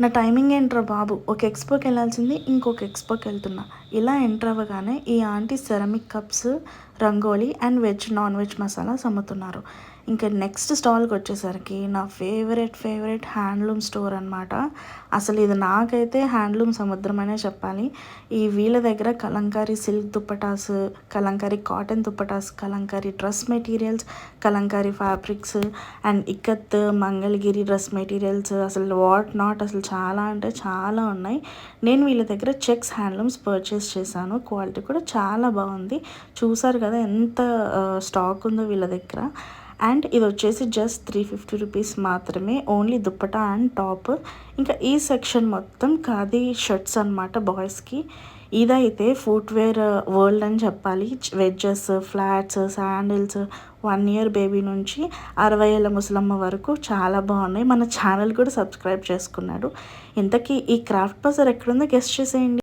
నా టైమింగ్ ఏంట్రా బాబు, ఒక ఎక్స్పోకి వెళ్ళాల్సింది ఇంకొక ఎక్స్పోకి వెళ్తున్నా. ఇలా ఎంటర్ అవ్వగానే ఈ aunty ceramic cups, rangoli and veg non veg masalas అమ్ముతున్నారు. ఇంకా నెక్స్ట్ స్టాల్కి వచ్చేసరికి నా ఫేవరెట్ హ్యాండ్లూమ్ స్టోర్ అనమాట. అసలు ఇది నాకైతే హ్యాండ్లూమ్ సముద్రం అనే చెప్పాలి. ఈ వీళ్ళ దగ్గర Kalamkari silk dupattas, Kalamkari cotton dupattas, Kalamkari dress materials, Kalamkari fabrics and ikat, Mangalagiri dress materials, అసలు వాట్ నాట్, అసలు చాలా అంటే చాలా ఉన్నాయి. నేను వీళ్ళ దగ్గర చెక్స్ హ్యాండ్లూమ్స్ పర్చేస్ చేశాను. క్వాలిటీ కూడా చాలా బాగుంది. చూసారు కదా ఎంత స్టాక్ ఉందో వీళ్ళ దగ్గర. అండ్ ఇది వచ్చేసి జస్ట్ 350 రూపీస్ మాత్రమే, ఓన్లీ దుప్పటా అండ్ టాప్. ఇంకా ఈ సెక్షన్ మొత్తం ఖాదీ షర్ట్స్ అనమాట బాయ్స్కి. ఇదైతే ఫుట్వేర్ వరల్డ్ అని చెప్పాలి. Wedges, flats, sandals, 1 year baby నుంచి 60 ఏళ్ళ ముసలమ్మ వరకు చాలా బాగున్నాయి. మన ఛానల్ కూడా సబ్స్క్రైబ్ చేసుకున్నాడు. ఇంతకీ ఈ క్రాఫ్ట్ బజార్ ఎక్కడుందో గెస్ట్ చేసేయండి.